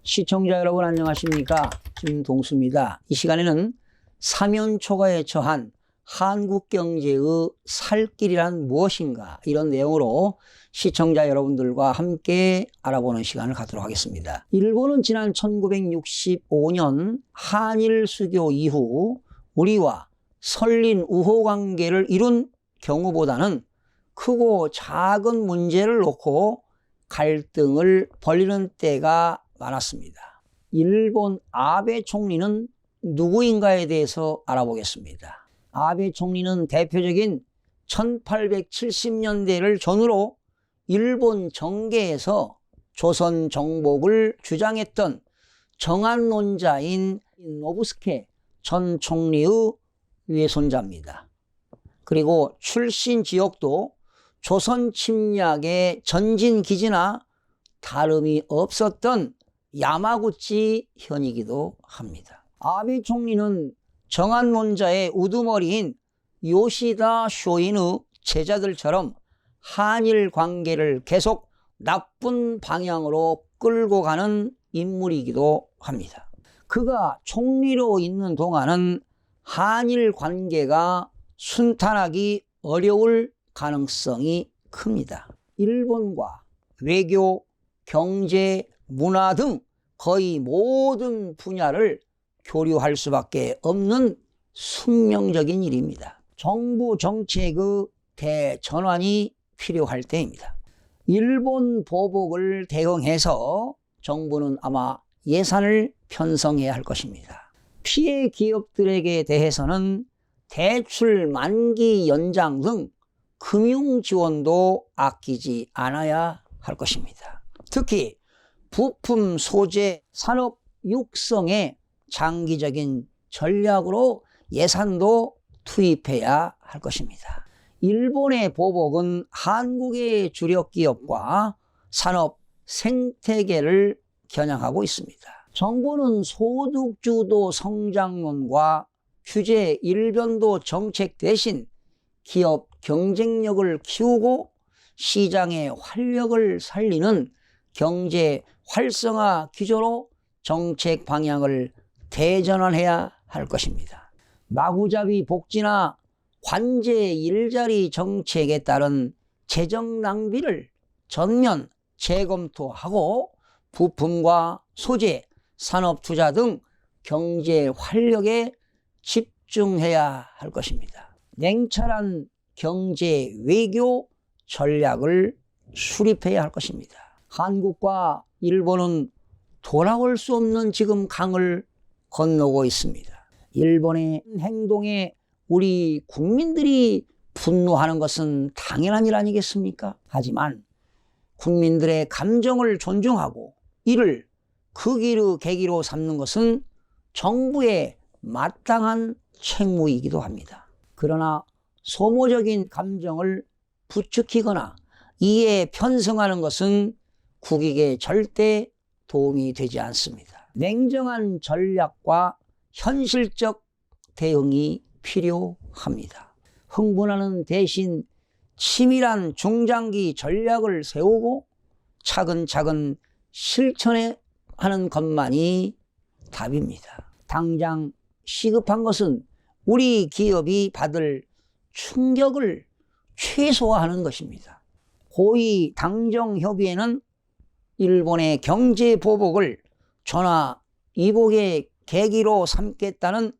시청자 여러분 안녕하십니까? 김동수입니다. 이 시간에는 사면초가에 처한 한국 경제의 살 길이란 무엇인가 이런 내용으로 시청자 여러분들과 함께 알아보는 시간을 갖도록 하겠습니다. 일본은 지난 1965년 한일 수교 이후 우리와 설린 우호 관계를 이룬 경우보다는 크고 작은 문제를 놓고 갈등을 벌이는 때가 많았습니다. 일본 아베 총리는 누구인가에 대해서 알아보겠습니다. 아베 총리는 대표적인 1870년대를 전후로 일본 정계에서 조선 정복을 주장했던 정한론자인 노부스케 전 총리의 외손자입니다. 그리고 출신 지역도 조선 침략의 전진 기지나 다름이 없었던 야마구치 현이기도 합니다. 아베 총리는 정한론자의 우두머리인 요시다 쇼인의 제자들처럼 한일 관계를 계속 나쁜 방향으로 끌고 가는 인물이기도 합니다. 그가 총리로 있는 동안은 한일 관계가 순탄하기 어려울 가능성이 큽니다. 일본과 외교, 경제, 문화 등 거의 모든 분야를 교류할 수밖에 없는 숙명적인 일입니다. 정부 정책의 대전환이 필요할 때입니다. 일본 보복을 대응해서 정부는 아마 예산을 편성해야 할 것입니다. 피해 기업들에게 대해서는 대출 만기 연장 등 금융 지원도 아끼지 않아야 할 것입니다. 특히 부품 소재 산업 육성에 장기적인 전략으로 예산도 투입해야 할 것입니다. 일본의 보복은 한국의 주력 기업과 산업 생태계를 겨냥하고 있습니다. 정부는 소득주도 성장론과 규제 일변도 정책 대신 기업 경쟁력을 키우고 시장의 활력을 살리는 경제 활성화 기조로 정책 방향을 대전환해야 할 것입니다. 마구잡이 복지나 관제 일자리 정책에 따른 재정 낭비를 전면 재검토하고 부품과 소재, 산업 투자 등 경제 활력에 집중해야 할 것입니다. 냉철한 경제 외교 전략을 수립해야 할 것입니다. 한국과 일본은 돌아올 수 없는 지금 강을 건너고 있습니다. 일본의 행동에 우리 국민들이 분노하는 것은 당연한 일 아니겠습니까? 하지만 국민들의 감정을 존중하고 이를 그 길의 계기로 삼는 것은 정부의 마땅한 책무이기도 합니다. 그러나 소모적인 감정을 부추기거나 이에 편승하는 것은 국익에 절대 도움이 되지 않습니다. 냉정한 전략과 현실적 대응이 필요합니다. 흥분하는 대신 치밀한 중장기 전략을 세우고 차근차근 실천해 하는 것만이 답입니다. 당장 시급한 것은 우리 기업이 받을 충격을 최소화하는 것입니다. 고위 당정협의회는 일본의 경제 보복을 전화 이복의 계기로 삼겠다는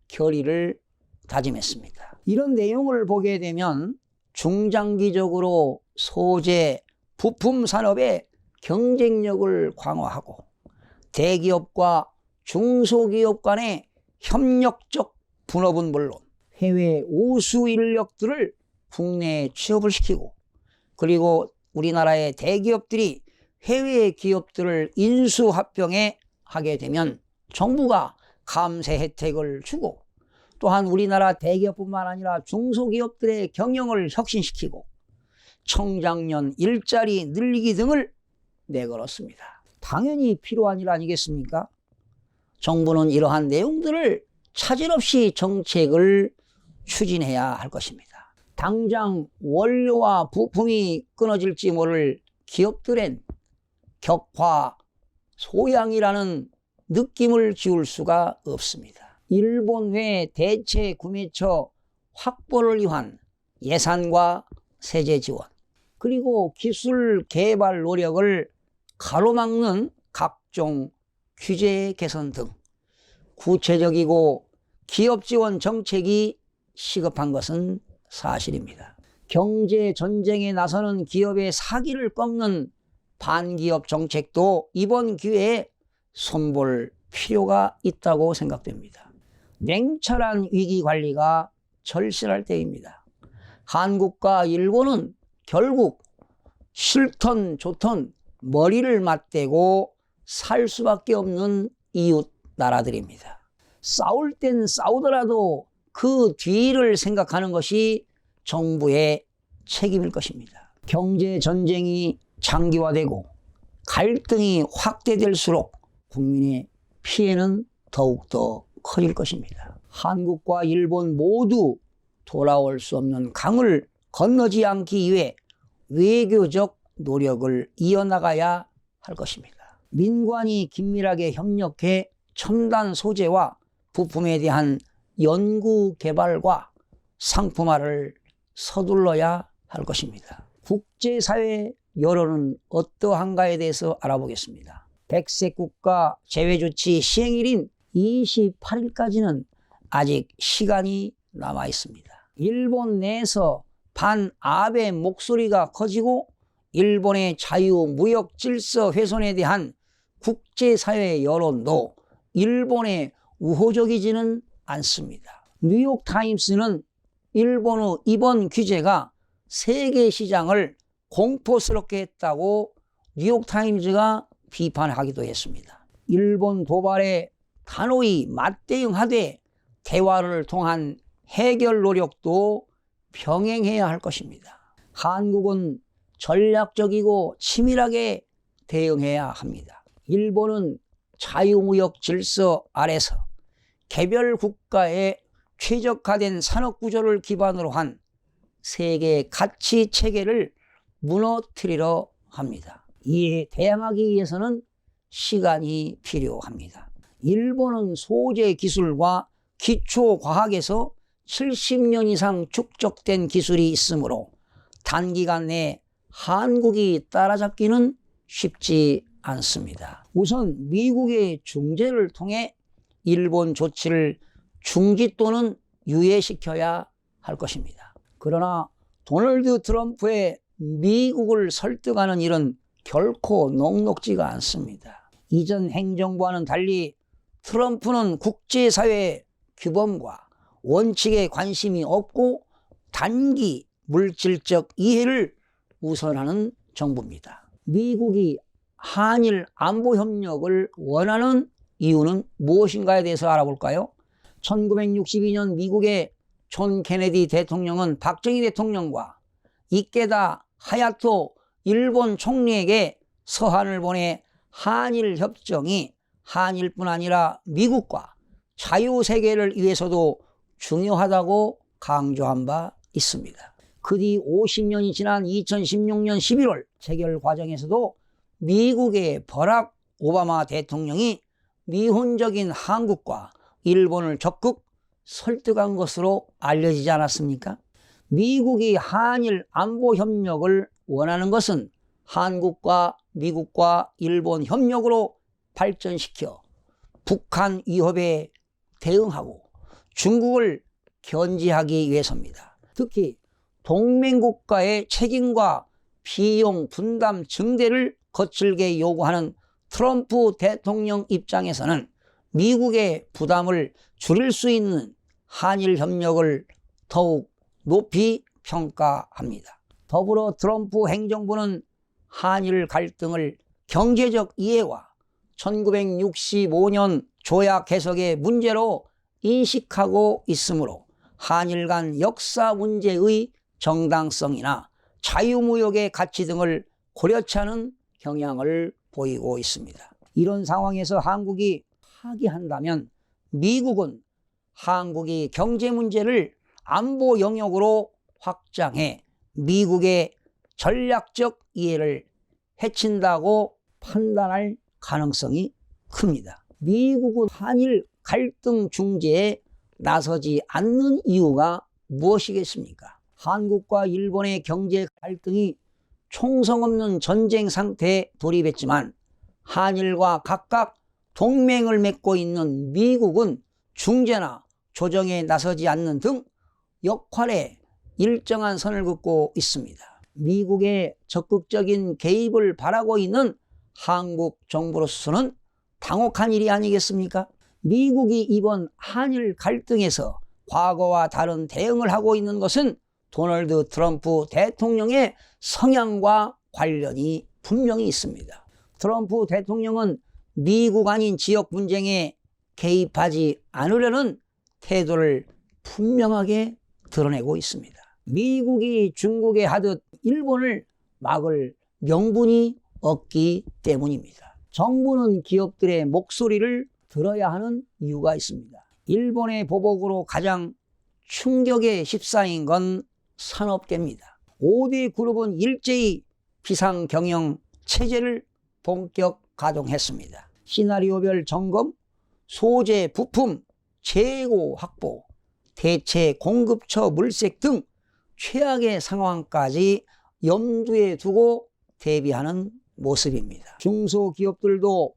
결의를 다짐했습니다. 이런 내용을 보게 되면 중장기적으로 소재, 부품 산업의 경쟁력을 강화하고 대기업과 중소기업 간의 협력적 분업은 물론 해외 우수 인력들을 국내에 취업을 시키고 그리고 우리나라의 대기업들이 해외 기업들을 인수합병에 하게 되면 정부가 감세 혜택을 주고 또한 우리나라 대기업뿐만 아니라 중소기업들의 경영을 혁신시키고 청장년 일자리 늘리기 등을 내걸었습니다. 당연히 필요한 일 아니겠습니까? 정부는 이러한 내용들을 차질 없이 정책을 추진해야 할 것입니다. 당장 원료와 부품이 끊어질지 모를 기업들엔 격파, 소양이라는 느낌을 지울 수가 없습니다. 일본 외 대체 구매처 확보를 위한 예산과 세제 지원, 그리고 기술 개발 노력을 가로막는 각종 규제 개선 등 구체적이고 기업 지원 정책이 시급한 것은 사실입니다. 경제 전쟁에 나서는 기업의 사기를 꺾는 반기업 정책도 이번 기회에 손볼 필요가 있다고 생각됩니다. 냉철한 위기 관리가 절실할 때입니다. 한국과 일본은 결국 싫던 좋던 머리를 맞대고 살 수밖에 없는 이웃 나라들입니다. 싸울 땐 싸우더라도 그 뒤를 생각하는 것이 정부의 책임일 것입니다. 경제 전쟁이 장기화되고 갈등이 확대될수록 국민의 피해는 더욱더 커질 것입니다. 한국과 일본 모두 돌아올 수 없는 강을 건너지 않기 위해 외교적 노력을 이어나가야 할 것입니다. 민관이 긴밀하게 협력해 첨단 소재와 부품에 대한 연구 개발과 상품화를 서둘러야 할 것입니다. 국제사회 여론은 어떠한가에 대해서 알아보겠습니다. 백색 국가 제외조치 시행일인 28일까지는 아직 시간이 남아 있습니다. 일본 내에서 반아베 목소리가 커지고 일본의 자유무역 질서 훼손에 대한 국제사회 여론도 일본에 우호적이지는 않습니다. 뉴욕타임스는 일본의 이번 규제가 세계 시장을 공포스럽게 했다고 뉴욕타임즈가 비판하기도 했습니다. 일본 도발에 단호히 맞대응하되 대화를 통한 해결 노력도 병행해야 할 것입니다. 한국은 전략적이고 치밀하게 대응해야 합니다. 일본은 자유무역 질서 아래서 개별 국가의 최적화된 산업구조를 기반으로 한 세계 가치 체계를 무너뜨리려 합니다. 이에 대항하기 위해서는 시간이 필요합니다. 일본은 소재 기술과 기초과학에서 70년 이상 축적된 기술이 있으므로 단기간 내에 한국이 따라잡기는 쉽지 않습니다. 우선 미국의 중재를 통해 일본 조치를 중지 또는 유예시켜야 할 것입니다. 그러나 도널드 트럼프의 미국을 설득하는 일은 결코 녹록지가 않습니다. 이전 행정부와는 달리 트럼프는 국제사회의 규범과 원칙에 관심이 없고 단기 물질적 이해를 우선하는 정부입니다. 미국이 한일 안보협력을 원하는 이유는 무엇인가에 대해서 알아볼까요? 1962년 미국의 존 케네디 대통령은 박정희 대통령과 이케다 하야토 일본 총리에게 서한을 보내 한일 협정이 한일뿐 아니라 미국과 자유세계를 위해서도 중요하다고 강조한 바 있습니다. 그 뒤 50년이 지난 2016년 11월 체결 과정에서도 미국의 버락 오바마 대통령이 미온적인 한국과 일본을 적극 설득한 것으로 알려지지 않았습니까? 미국이 한일 안보 협력을 원하는 것은 한국과 미국과 일본 협력으로 발전시켜 북한 위협에 대응하고 중국을 견제하기 위해서입니다. 특히 동맹국가의 책임과 비용 분담 증대를 거칠게 요구하는 트럼프 대통령 입장에서는 미국의 부담을 줄일 수 있는 한일 협력을 더욱 높이 평가합니다. 더불어 트럼프 행정부는 한일 갈등을 경제적 이해와 1965년 조약 해석의 문제로 인식하고 있으므로 한일 간 역사 문제의 정당성이나 자유무역의 가치 등을 고려치 않은 경향을 보이고 있습니다. 이런 상황에서 한국이 파기한다면 미국은 한국이 경제 문제를 안보 영역으로 확장해 미국의 전략적 이해를 해친다고 판단할 가능성이 큽니다. 미국은 한일 갈등 중재에 나서지 않는 이유가 무엇이겠습니까? 한국과 일본의 경제 갈등이 총성 없는 전쟁 상태에 돌입했지만 한일과 각각 동맹을 맺고 있는 미국은 중재나 조정에 나서지 않는 등 역할에 일정한 선을 긋고 있습니다. 미국의 적극적인 개입을 바라고 있는 한국 정부로서는 당혹한 일이 아니겠습니까? 미국이 이번 한일 갈등에서 과거와 다른 대응을 하고 있는 것은 도널드 트럼프 대통령의 성향과 관련이 분명히 있습니다. 트럼프 대통령은 미국 아닌 지역 분쟁에 개입하지 않으려는 태도를 분명하게 드러내고 있습니다. 미국이 중국에 하듯 일본을 막을 명분이 없기 때문입니다. 정부는 기업들의 목소리를 들어야 하는 이유가 있습니다. 일본의 보복으로 가장 충격에 휩싸인 건 산업계입니다. 5대 그룹은 일제히 비상경영 체제를 본격 가동했습니다. 시나리오별 점검, 소재, 부품, 재고 확보, 대체 공급처 물색 등 최악의 상황까지 염두에 두고 대비하는 모습입니다. 중소기업들도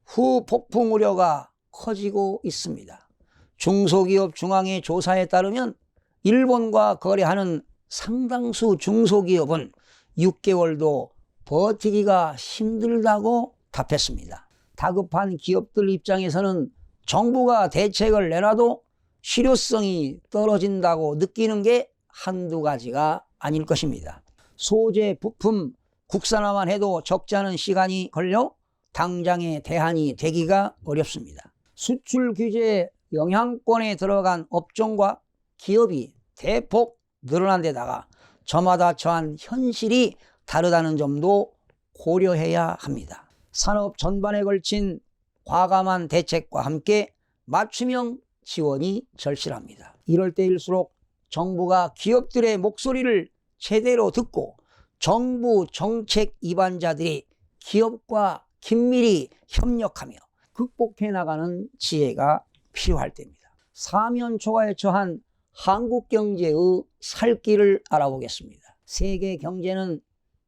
후폭풍 우려가 커지고 있습니다. 중소기업 중앙회 조사에 따르면 일본과 거래하는 상당수 중소기업은 6개월도 버티기가 힘들다고 답했습니다. 다급한 기업들 입장에서는 정부가 대책을 내놔도 실효성이 떨어진다고 느끼는 게 한두 가지가 아닐 것입니다. 소재, 부품, 국산화만 해도 적지 않은 시간이 걸려 당장의 대안이 되기가 어렵습니다. 수출 규제 영향권에 들어간 업종과 기업이 대폭 늘어난 데다가 저마다 처한 현실이 다르다는 점도 고려해야 합니다. 산업 전반에 걸친 과감한 대책과 함께 맞춤형 지원이 절실합니다. 이럴 때일수록 정부가 기업들의 목소리를 제대로 듣고 정부 정책 위반자들이 기업과 긴밀히 협력하며 극복해 나가는 지혜가 필요할 때입니다. 사면초가에 처한 한국 경제의 살 길을 알아보겠습니다. 세계 경제는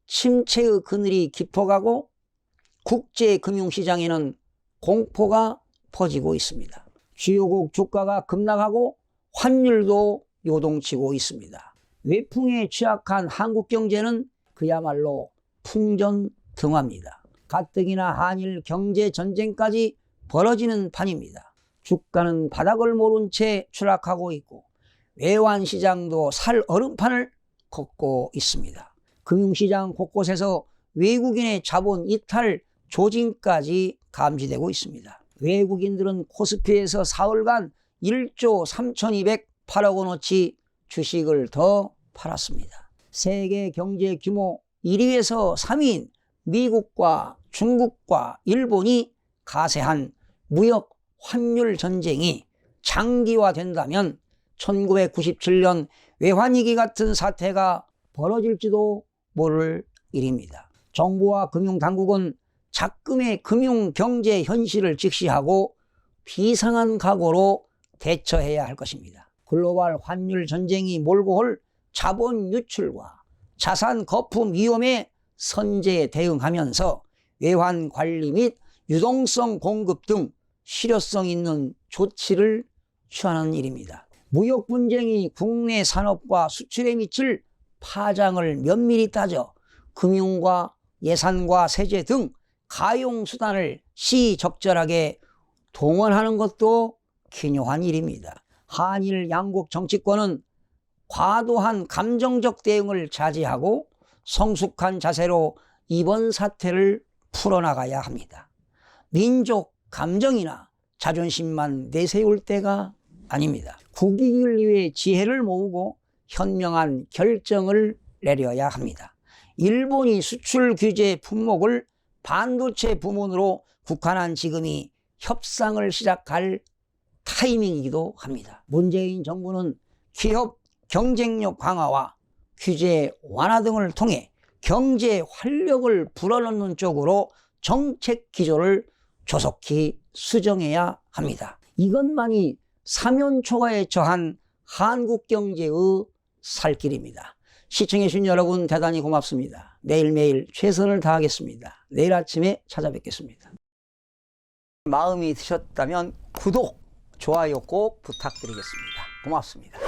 침체의 그늘이 깊어가고 국제 금융시장에는 공포가 퍼지고 있습니다. 주요국 주가가 급락하고 환율도 요동치고 있습니다. 외풍에 취약한 한국 경제는 그야말로 풍전등화입니다. 가뜩이나 한일 경제 전쟁까지 벌어지는 판입니다. 주가는 바닥을 모른 채 추락하고 있고 외환시장도 살 얼음판을 걷고 있습니다. 금융시장 곳곳에서 외국인의 자본 이탈 조짐까지 감지되고 있습니다. 외국인들은 코스피에서 사흘간 1조 3,208억 원어치 주식을 더 팔았습니다. 세계 경제 규모 1위에서 3위인 미국과 중국과 일본이 가세한 무역 환율 전쟁이 장기화된다면 1997년 외환위기 같은 사태가 벌어질지도 모를 일입니다. 정부와 금융당국은 작금의 금융 경제 현실을 직시하고 비상한 각오로 대처해야 할 것입니다. 글로벌 환율 전쟁이 몰고 올 자본 유출과 자산 거품 위험에 선제에 대응하면서 외환 관리 및 유동성 공급 등 실효성 있는 조치를 취하는 일입니다. 무역 분쟁이 국내 산업과 수출에 미칠 파장을 면밀히 따져 금융과 예산과 세제 등 가용 수단을 시적절하게 동원하는 것도 기묘한 일입니다. 한일 양국 정치권은 과도한 감정적 대응을 자제하고 성숙한 자세로 이번 사태를 풀어나가야 합니다. 민족 감정이나 자존심만 내세울 때가 아닙니다. 국익을 위해 지혜를 모으고 현명한 결정을 내려야 합니다. 일본이 수출 규제 품목을 반도체 부문으로 국한한 지금이 협상을 시작할 타이밍이기도 합니다. 문재인 정부는 기업 경쟁력 강화와 규제 완화 등을 통해 경제 활력을 불어넣는 쪽으로 정책 기조를 조속히 수정해야 합니다. 이것만이 사면초가에 처한 한국 경제의 살 길입니다. 시청해주신 여러분 대단히 고맙습니다. 매일매일 최선을 다하겠습니다. 내일 아침에 찾아뵙겠습니다. 마음이 드셨다면 구독, 좋아요 꼭 부탁드리겠습니다. 고맙습니다.